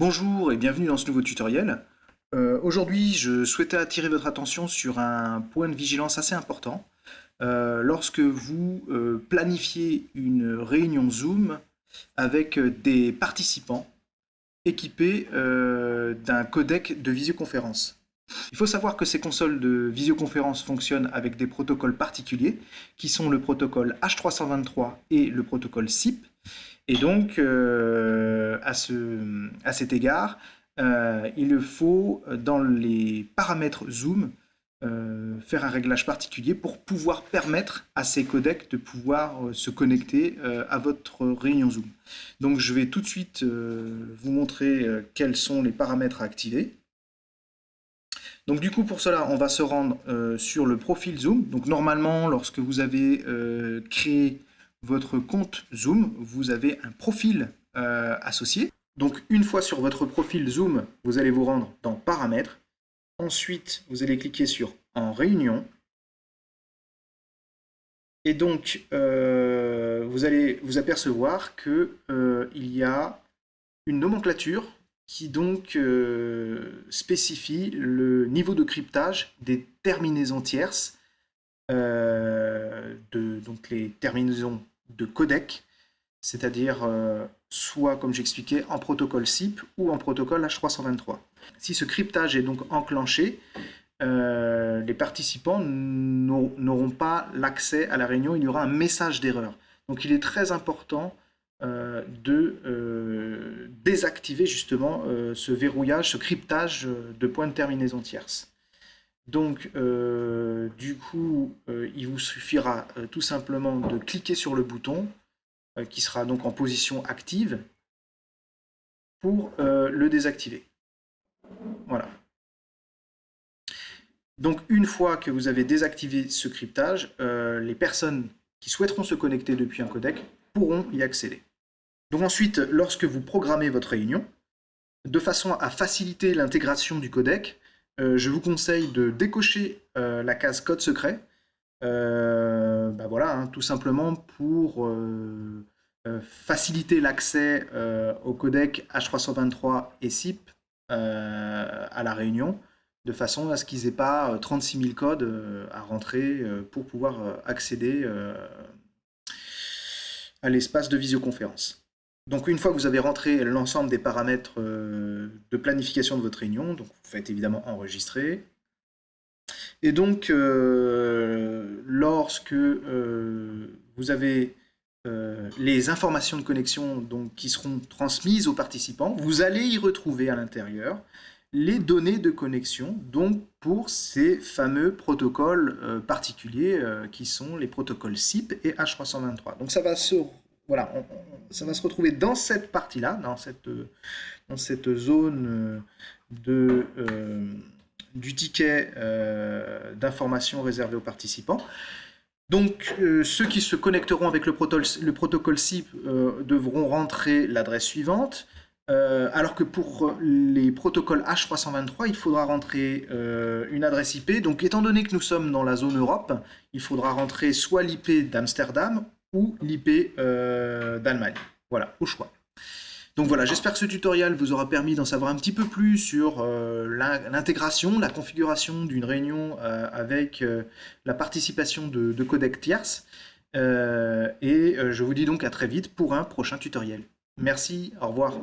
Bonjour et bienvenue dans ce nouveau tutoriel. Aujourd'hui, je souhaitais attirer votre attention sur un point de vigilance assez important. Lorsque vous planifiez une réunion Zoom avec des participants équipés d'un codec de visioconférence. Il faut savoir que ces consoles de visioconférence fonctionnent avec des protocoles particuliers qui sont le protocole H323 et le protocole SIP. Et donc, à cet égard, il faut, dans les paramètres Zoom, faire un réglage particulier pour pouvoir permettre à ces codecs de pouvoir se connecter à votre réunion Zoom. Donc, je vais tout de suite vous montrer quels sont les paramètres à activer. Donc du coup, pour cela, on va se rendre sur le profil Zoom. Donc normalement, lorsque vous avez créé votre compte Zoom, vous avez un profil associé. Donc une fois sur votre profil Zoom, vous allez vous rendre dans Paramètres. Ensuite, vous allez cliquer sur En réunion. Et donc, vous allez vous apercevoir qu'il y a une nomenclature qui donc spécifie le niveau de cryptage des terminaisons tierces, donc les terminaisons de codec, c'est-à-dire soit, comme j'expliquais, en protocole SIP ou en protocole H323. Si ce cryptage est donc enclenché, les participants n'auront pas l'accès à la réunion, il y aura un message d'erreur. Donc il est très important de désactiver justement ce verrouillage, ce cryptage de points de terminaison tierce. Donc du coup, il vous suffira tout simplement de cliquer sur le bouton qui sera donc en position active pour le désactiver. Voilà. Donc une fois que vous avez désactivé ce cryptage, les personnes qui souhaiteront se connecter depuis un codec pourront y accéder. Donc ensuite, lorsque vous programmez votre réunion, de façon à faciliter l'intégration du codec, je vous conseille de décocher la case code secret. Voilà, tout simplement pour faciliter l'accès au codec H323 et SIP à la réunion, de façon à ce qu'ils n'aient pas 36 000 codes à rentrer pour pouvoir accéder à l'espace de visioconférence. Donc une fois que vous avez rentré l'ensemble des paramètres de planification de votre réunion, donc vous faites évidemment enregistrer. Et donc lorsque vous avez les informations de connexion donc, qui seront transmises aux participants, vous allez y retrouver à l'intérieur les données de connexion donc pour ces fameux protocoles particuliers qui sont les protocoles SIP et H323. Donc ça va se retrouver dans cette partie-là, dans cette zone du ticket d'information réservé aux participants. Donc ceux qui se connecteront avec le protocole SIP devront rentrer l'adresse suivante, alors que pour les protocoles H323, il faudra rentrer une adresse IP. Donc étant donné que nous sommes dans la zone Europe, il faudra rentrer soit l'IP d'Amsterdam ou l'IP d'Allemagne. Voilà, au choix. Donc voilà, j'espère que ce tutoriel vous aura permis d'en savoir un petit peu plus sur l'intégration, la configuration d'une réunion avec la participation de codecs tierces. Et je vous dis donc à très vite pour un prochain tutoriel. Merci, au revoir.